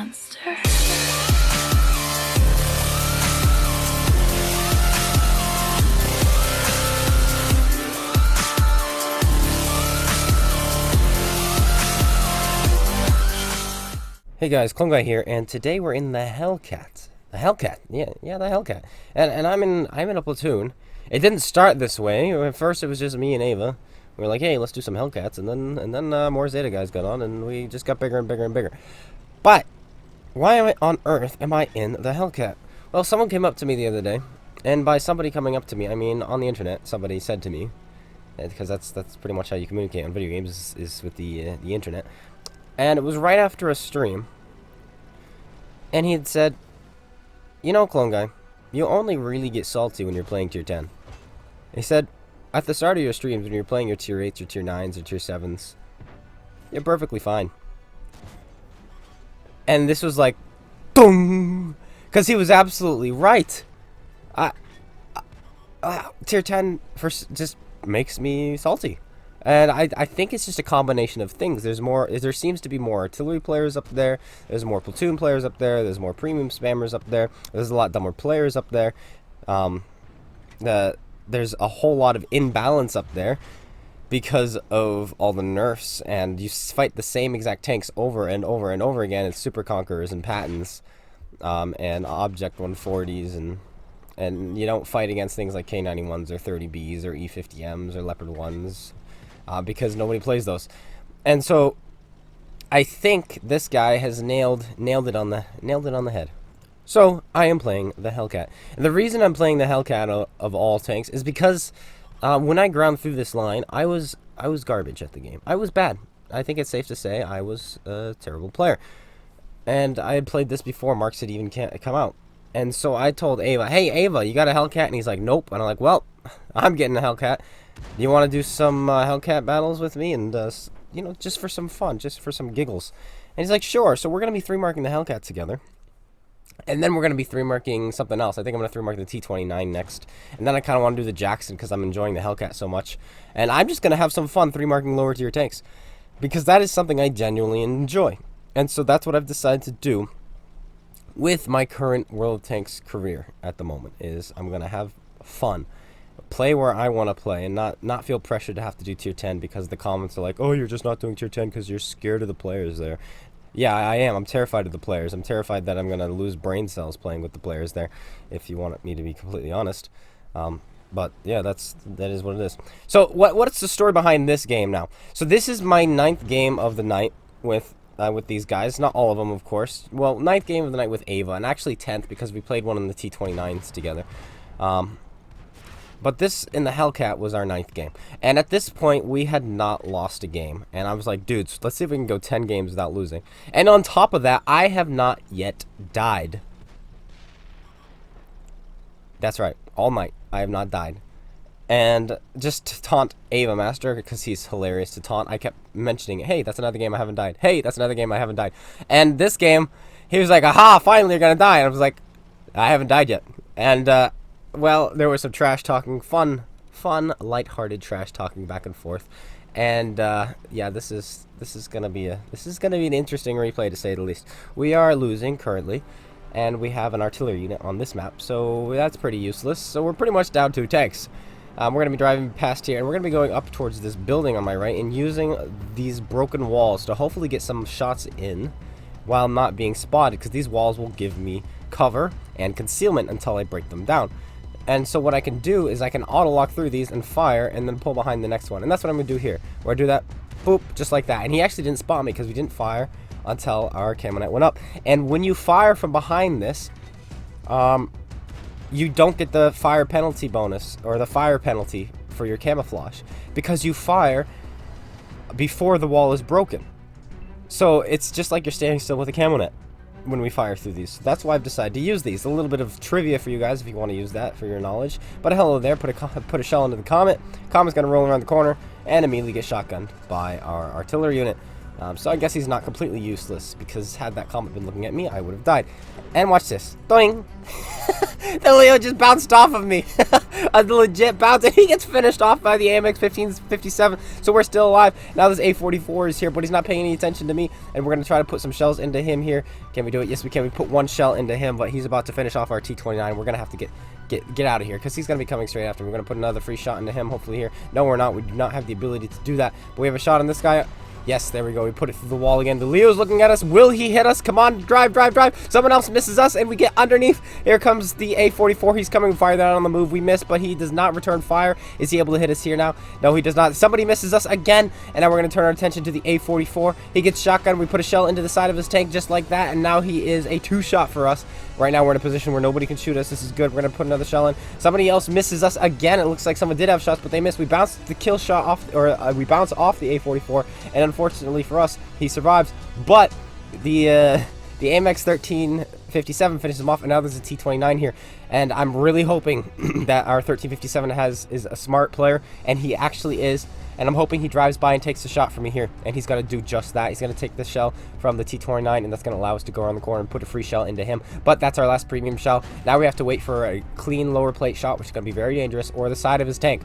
monster. Hey guys, Clone Guy here, and today we're in the Hellcat. The Hellcat, yeah, the Hellcat. And I'm in a platoon. It didn't start this way. At first, it was just me and Ava. We were like, hey, let's do some Hellcats, and then more Zeta guys got on, and we just got bigger and bigger and bigger. But why on earth am I in the Hellcat? Well, someone came up to me the other day, and by somebody coming up to me, I mean on the internet. Somebody said to me, because that's pretty much how you communicate on video games is with the internet. And it was right after a stream. And he had said, you know, Clone Guy, you only really get salty when you're playing tier 10. He said, at the start of your streams, when you're playing your tier 8s or tier 9s or tier 7s, you're perfectly fine. And this was like, boom! Because he was absolutely right. Tier 10 just makes me salty. And I think it's just a combination of things. There seems to be more artillery players up there. There's more platoon players up there. There's more premium spammers up there. There's a lot dumber players up there. There's a whole lot of imbalance up there because of all the nerfs. And you fight the same exact tanks over and over and over again. It's Super Conquerors and Patents and Object 140s. And you don't fight against things like K91s or 30Bs or E50Ms or Leopard 1s. Because nobody plays those. And so I think this guy has nailed it on the head. So I am playing the Hellcat. And the reason I'm playing the Hellcat of all tanks is because when I ground through this line, I was garbage at the game. I was bad. I think it's safe to say I was a terrible player. And I had played this before Mark City even come out. And so I told Ava, hey Ava, you got a Hellcat? And he's like, nope. And I'm like, well, I'm getting a Hellcat. Do you want to do some Hellcat battles with me? And, you know, just for some fun, just for some giggles. And he's like, sure. So we're going to be 3-marking the Hellcat together. And then we're going to be 3-marking something else. I think I'm going to 3-mark the T-29 next. And then I kind of want to do the Jackson because I'm enjoying the Hellcat so much. And I'm just going to have some fun 3-marking lower tier tanks. Because that is something I genuinely enjoy. And so that's what I've decided to do with my current World of Tanks career at the moment. Is I'm going to have fun. Play where I want to play and not feel pressured to have to do tier 10 because the comments are like, oh, you're just not doing tier 10 because you're scared of the players there. Yeah, I am. I'm terrified of the players. I'm terrified that I'm going to lose brain cells playing with the players there, if you want me to be completely honest. But yeah, that is what it is. So what's the story behind this game now? So this is my 9th game of the night with these guys. Not all of them, of course. Well, 9th game of the night with Ava, and actually 10th because we played one in the T-29s together. But this in the Hellcat was our 9th game. And at this point, we had not lost a game. And I was like, dudes, let's see if we can go 10 games without losing. And on top of that, I have not yet died. That's right. All night, I have not died. And just to taunt Ava Master, because he's hilarious to taunt, I kept mentioning, hey, that's another game I haven't died. Hey, that's another game I haven't died. And this game, he was like, aha, finally you're going to die. And I was like, I haven't died yet. And, well, there was some trash talking, fun, lighthearted trash talking back and forth, and yeah, this is gonna be an interesting replay to say the least. We are losing currently, and we have an artillery unit on this map, so that's pretty useless. So we're pretty much down 2 tanks. We're gonna be driving past here, and we're gonna be going up towards this building on my right, and using these broken walls to hopefully get some shots in, while not being spotted, because these walls will give me cover and concealment until I break them down. And so what I can do is I can auto-lock through these and fire and then pull behind the next one. And that's what I'm going to do here. Where I do that, boop, just like that. And he actually didn't spot me because we didn't fire until our camo net went up. And when you fire from behind this, you don't get the fire penalty bonus or the fire penalty for your camouflage. Because you fire before the wall is broken. So it's just like you're standing still with a camo net when we fire through these. That's why I've decided to use these. A little bit of trivia for you guys if you want to use that for your knowledge. But hello there, put a shell into the Comet. Comet's going to roll around the corner and immediately get shotgunned by our artillery unit. So I guess he's not completely useless, because had that Comet been looking at me, I would have died. And watch this. Doing. The Leo just bounced off of me. A legit bounce, and he gets finished off by the AMX 57. So we're still alive. Now this A44 is here, but he's not paying any attention to me. And we're going to try to put some shells into him here. Can we do it? Yes, we can. We put one shell into him, but he's about to finish off our T-29. We're going to have to get out of here, because he's going to be coming straight after. We're going to put another free shot into him, hopefully here. No, we're not. We do not have the ability to do that. But we have a shot on this guy. Yes, there we go. We put it through the wall again. The Leo's looking at us. Will he hit us? Come on, drive, drive, drive. Someone else misses us, and we get underneath. Here comes the A44. He's coming. Fire that on the move. We miss, but he does not return fire. Is he able to hit us here now? No, he does not. Somebody misses us again, and now we're going to turn our attention to the A44. He gets shotgun. We put a shell into the side of his tank just like that, and now he is a two-shot for us. Right now, we're in a position where nobody can shoot us. This is good. We're going to put another shell in. Somebody else misses us again. It looks like someone did have shots, but they missed. We bounced the kill shot off, or we bounce off the A44, and unfortunately for us, he survives. But the AMX 1357 finishes him off, and now there's a T29 here. And I'm really hoping that our 1357 is a smart player, and he actually is. And I'm hoping he drives by and takes a shot from me here. And he's going to do just that. He's going to take the shell from the T29, and that's going to allow us to go around the corner and put a free shell into him. But that's our last premium shell. Now we have to wait for a clean lower plate shot, which is going to be very dangerous, or the side of his tank.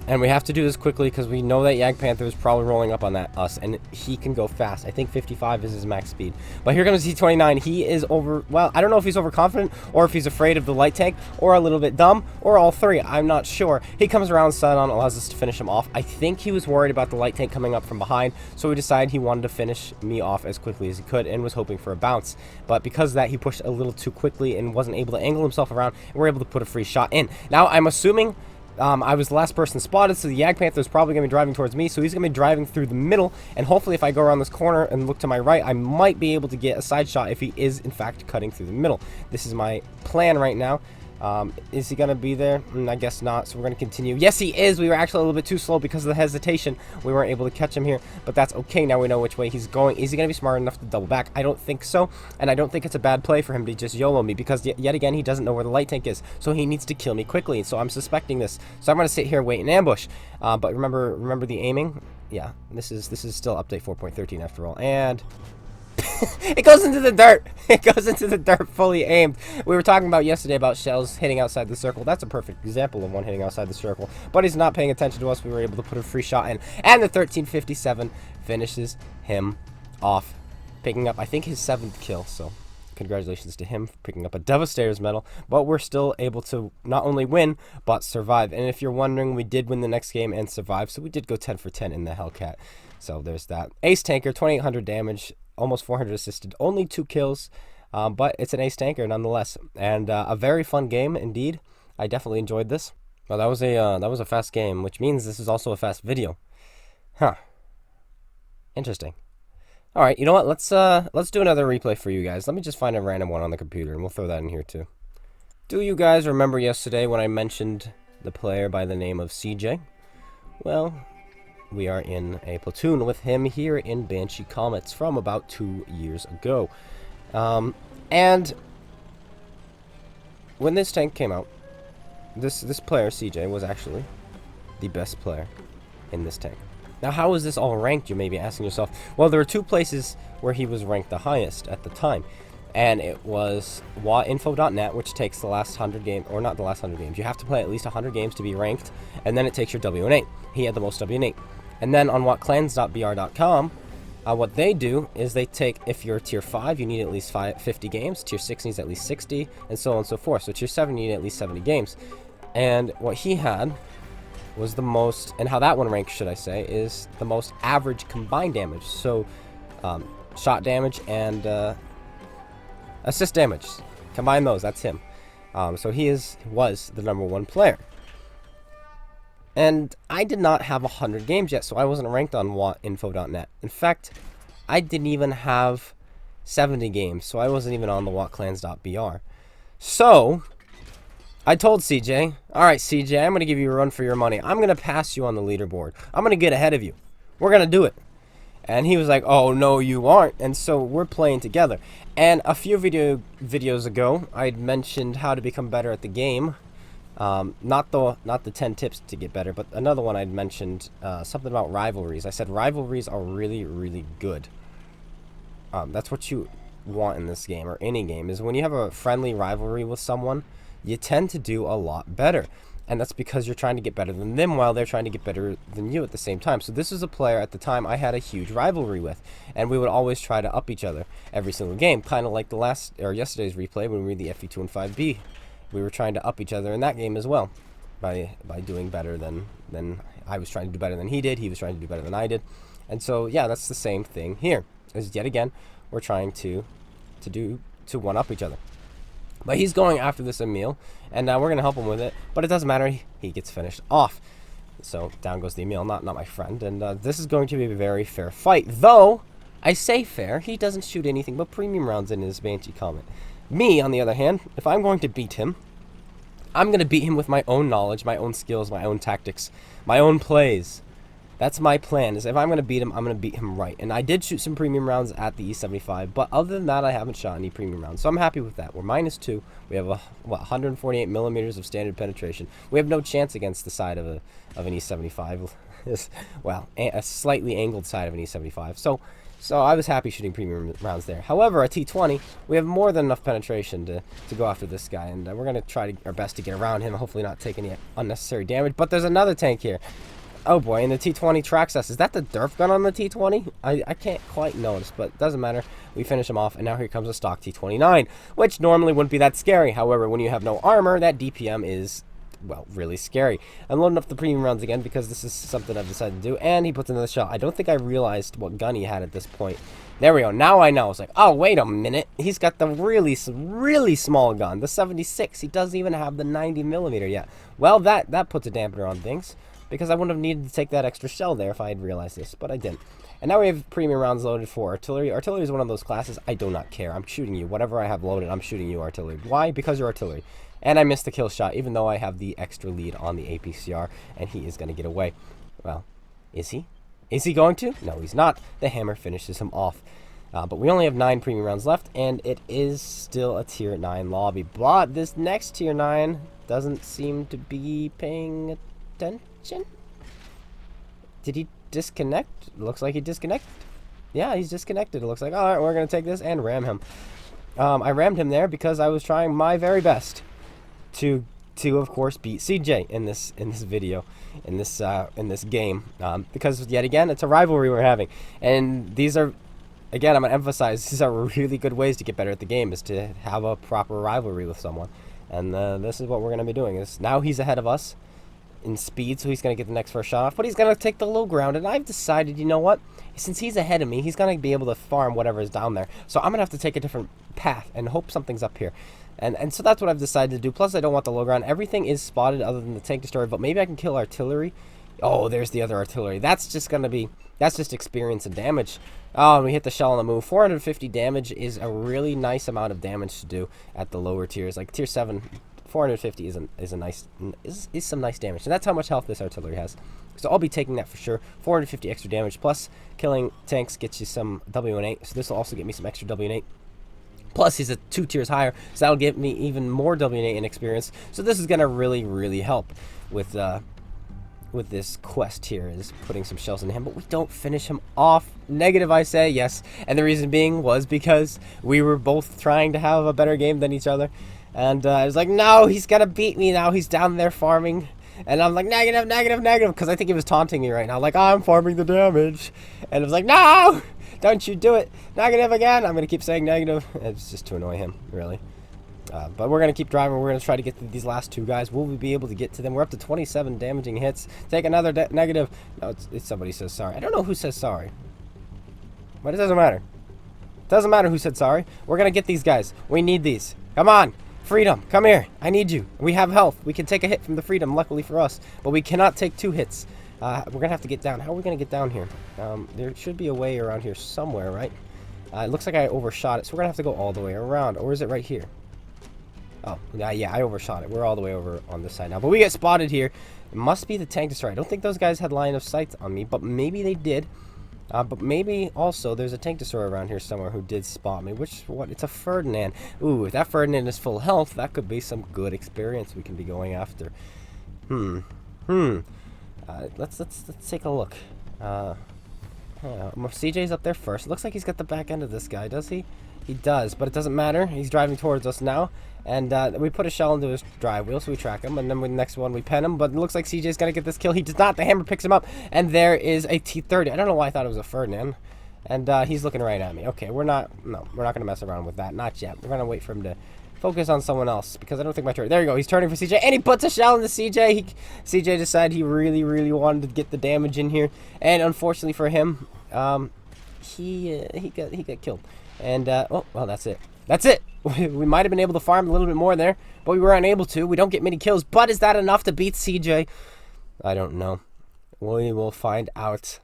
And we have to do this quickly, because we know that Jagdpanther is probably rolling up on us, and he can go fast. I think 55 is his max speed. But here comes T29. He is well, I don't know if he's overconfident, or if he's afraid of the light tank, or a little bit dumb, or all three. I'm not sure. He comes around side on, allows us to finish him off. I think he was worried about the light tank coming up from behind, so he decided he wanted to finish me off as quickly as he could, and was hoping for a bounce. But because of that, he pushed a little too quickly and wasn't able to angle himself around, and we're able to put a free shot in. Now, I'm assuming I was the last person spotted, so the Jagdpanther is probably going to be driving towards me, so he's going to be driving through the middle, and hopefully if I go around this corner and look to my right, I might be able to get a side shot if he is, in fact, cutting through the middle. This is my plan right now. Is he going to be there? I guess not, so we're going to continue. Yes, he is! We were actually a little bit too slow because of the hesitation. We weren't able to catch him here, but that's okay. Now we know which way he's going. Is he going to be smart enough to double back? I don't think so, and I don't think it's a bad play for him to just YOLO me, because yet again, he doesn't know where the light tank is, so he needs to kill me quickly, so I'm suspecting this. So I'm going to sit here, wait, and ambush. But remember the aiming? Yeah, this is still update 4.13 after all, and it goes into the dirt. It goes into the dirt fully aimed. We were talking about yesterday about shells hitting outside the circle. That's a perfect example of one hitting outside the circle. But he's not paying attention to us. We were able to put a free shot in. And the 1357 finishes him off, picking up, I think, his 7th kill. So congratulations to him for picking up a Devastator's medal. But we're still able to not only win, but survive. And if you're wondering, we did win the next game and survive. So we did go 10 for 10 in the Hellcat. So there's that. Ace Tanker, 2800 damage. Almost 400 assisted, only 2 kills, but it's an ace tanker nonetheless, and a very fun game indeed. I definitely enjoyed this. Well, that was a fast game, which means this is also a fast video. Huh. Interesting. All right, you know what? Let's do another replay for you guys. Let me just find a random one on the computer, and we'll throw that in here too. Do you guys remember yesterday when I mentioned the player by the name of CJ? Well, we are in a platoon with him here in Banshee Comets from about 2 years ago. And when this tank came out, this player, CJ, was actually the best player in this tank. Now, how is this all ranked, you may be asking yourself? Well, there are 2 places where he was ranked the highest at the time. And it was watinfo.net, which takes the last 100 games, or not the last 100 games. You have to play at least 100 games to be ranked, and then it takes your W&8. He had the most W&8. And then on whatclans.br.com, what they do is they take, if you're tier 5, you need at least 50 games, tier 6 needs at least 60, and so on and so forth. So tier 7, you need at least 70 games. And what he had was the most, and how that one ranks, should I say, is the most average combined damage. So shot damage and assist damage. Combine those, that's him. So he was the #1 player. And I did not have 100 games yet, so I wasn't ranked on watinfo.net. In fact, I didn't even have 70 games, so I wasn't even on the whatclans.br. So I told CJ, all right, CJ, I'm going to give you a run for your money. I'm going to pass you on the leaderboard. I'm going to get ahead of you. We're going to do it. And he was like, oh, no, you aren't. And so we're playing together. And a few videos ago, I'd mentioned how to become better at the game. Not the 10 tips to get better, but another one I'd mentioned, something about rivalries. I said rivalries are really, really good. That's what you want in this game, or any game, is when you have a friendly rivalry with someone, you tend to do a lot better. And that's because you're trying to get better than them while they're trying to get better than you at the same time. So this is a player at the time I had a huge rivalry with, and we would always try to up each other every single game, kind of like yesterday's replay when we were the FE2 and 5B. We were trying to up each other in that game as well by doing better than I was trying to do better than he did. He was trying to do better than I did. And so yeah, that's the same thing here. Is yet again we're trying to one up each other. But he's going after this Emil, and we're going to help him with it. But it doesn't matter. He gets finished off. So down goes the Emil, not my friend. And this is going to be a very fair fight. Though, I say fair, he doesn't shoot anything but premium rounds in his Banshee Comet. Me, on the other hand, if I'm going to beat him, I'm going to beat him with my own knowledge, my own skills, my own tactics, my own plays. That's my plan, is if I'm going to beat him, I'm going to beat him right. And I did shoot some premium rounds at the E75, but other than that, I haven't shot any premium rounds. So I'm happy with that. We're -2. We have, 148 millimeters of standard penetration. We have no chance against the side of an E75. Well, a slightly angled side of an E75. So I was happy shooting premium rounds there. However, at T20, we have more than enough penetration to go after this guy. And we're going to try our best to get around him, hopefully not take any unnecessary damage. But there's another tank here. Oh boy, and the T20 tracks us. Is that the Derf gun on the T20? I can't quite notice, but it doesn't matter. We finish him off, and now here comes a stock T29, which normally wouldn't be that scary. However, when you have no armor, that DPM is, well, really scary. I'm loading up the premium rounds again because this is something I've decided to do, and he puts another shot. I don't think I realized what gun he had at this point. There we go. Now I know. It's like, oh, wait a minute. He's got the really, really small gun, the 76. He doesn't even have the 90 millimeter yet. Well, that puts a dampener on things, because I wouldn't have needed to take that extra shell there if I had realized this, but I didn't. And now we have premium rounds loaded for artillery. Artillery is one of those classes I do not care. I'm shooting you. Whatever I have loaded, I'm shooting you, artillery. Why? Because you're artillery. And I missed the kill shot, even though I have the extra lead on the APCR, and he is going to get away. Well, is he? Is he going to? No, he's not. The hammer finishes him off. But we only have 9 premium rounds left, and it is still a tier 9 lobby. But this next tier 9 doesn't seem to be paying attention. Did he disconnect? Looks like he disconnected. Yeah, he's disconnected. It looks like, all right, we're going to take this and ram him. I rammed him there because I was trying my very best to of course beat CJ in this video, in this game, because yet again it's a rivalry we're having, and these are, again, I'm going to emphasize, these are really good ways to get better at the game, is to have a proper rivalry with someone. And this is what we're going to be doing. Is now he's ahead of us in speed, so he's going to get the next first shot off, but he's going to take the low ground, and I've decided, you know what, since he's ahead of me, he's going to be able to farm whatever is down there, so I'm going to have to take a different path and hope something's up here. And so that's what I've decided to do. Plus, I don't want the low ground. Everything is spotted other than the tank destroyer, but maybe I can kill artillery. Oh, there's the other artillery. That's just experience and damage. Oh, and we hit the shell on the move. 450 damage is a really nice amount of damage to do at the lower tiers. Like tier 7, 450 is some nice damage. And that's how much health this artillery has. So I'll be taking that for sure. 450 extra damage, plus killing tanks gets you some W&8. So this will also get me some extra W&8. Plus, he's 2 tiers higher, so that'll give me even more W&8 in experience. So this is going to really, really help with this quest here, is putting some shells in him. But we don't finish him off. Negative, I say, yes. And the reason being was because we were both trying to have a better game than each other. And I was like, no, he's going to beat me now. He's down there farming. And I'm like, negative, negative, negative, because I think he was taunting me right now. Like, I'm farming the damage. And I was like, no! Don't you do it. Negative again. I'm going to keep saying negative. It's just to annoy him, really. But we're going to keep driving. We're going to try to get to these last 2 guys. Will we be able to get to them? We're up to 27 damaging hits. Take another negative. No, it's somebody says sorry. I don't know who says sorry. But it doesn't matter. It doesn't matter who said sorry. We're going to get these guys. We need these. Come on. Freedom. Come here. I need you. We have health. We can take a hit from the Freedom, luckily for us. But we cannot take 2 hits. We're going to have to get down. How are we going to get down here? There should be a way around here somewhere, right? It looks like I overshot it, so we're going to have to go all the way around. Or is it right here? Oh, yeah, I overshot it. We're all the way over on this side now. But we get spotted here. It must be the tank destroyer. I don't think those guys had line of sight on me, but maybe they did. But maybe also there's a tank destroyer around here somewhere who did spot me. What? It's a Ferdinand. Ooh, if that Ferdinand is full health, that could be some good experience we can be going after. Let's take a look. CJ's up there first. Looks like he's got the back end of this guy, does he? He does, but it doesn't matter. He's driving towards us now. And we put a shell into his drive wheel, so we track him. And then with the next one, we pen him. But it looks like CJ's going to get this kill. He does not. The hammer picks him up. And there is a T-30. I don't know why I thought it was a Ferdinand. And he's looking right at me. Okay, we're not going to mess around with that. Not yet. We're going to wait for him to focus on someone else, because I don't think my turret. There you go. He's turning for CJ, and he puts a shell into CJ. CJ decided he really, really wanted to get the damage in here. And unfortunately for him, he got killed. And oh well, that's it. That's it. We might have been able to farm a little bit more there, but we were unable to. We don't get many kills, but is that enough to beat CJ? I don't know. We will find out.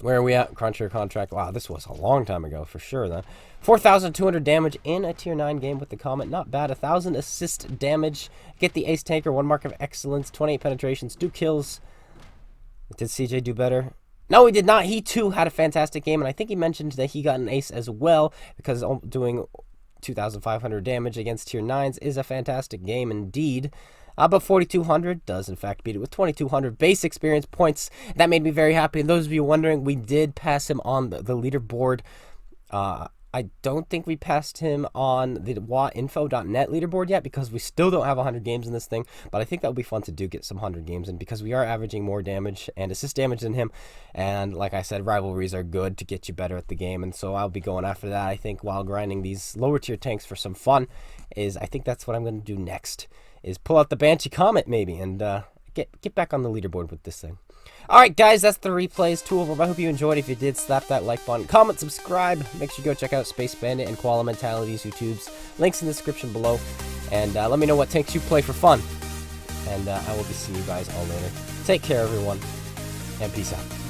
Where are we at? Cruncher contract. Wow, this was a long time ago for sure. Then 4,200 damage in a tier 9 game with the Comet. Not bad. 1,000 assist damage. Get the ace tanker. 1 mark of excellence. 28 penetrations. 2 kills. Did CJ do better? No, he did not. He, too, had a fantastic game, and I think he mentioned that he got an ace as well, because doing 2,500 damage against tier 9s is a fantastic game indeed. But 4,200 does, in fact, beat it with 2,200 base experience points. That made me very happy. And those of you wondering, we did pass him on the leaderboard. I don't think we passed him on the watinfo.net leaderboard yet, because we still don't have 100 games in this thing. But I think that would be fun to do, get some 100 games in, because we are averaging more damage and assist damage than him. And like I said, rivalries are good to get you better at the game. And so I'll be going after that, I think, while grinding these lower tier tanks for some fun. I think that's what I'm going to do next, is pull out the Banshee Comet maybe, and get back on the leaderboard with this thing. Alright guys, that's the replays, 2 of them. I hope you enjoyed. If you did, slap that like button, comment, subscribe. Make sure you go check out SpaceBANDIT and Koala Mentality's YouTubes. Links in the description below. And let me know what tanks you play for fun. And I will be seeing you guys all later. Take care everyone, and peace out.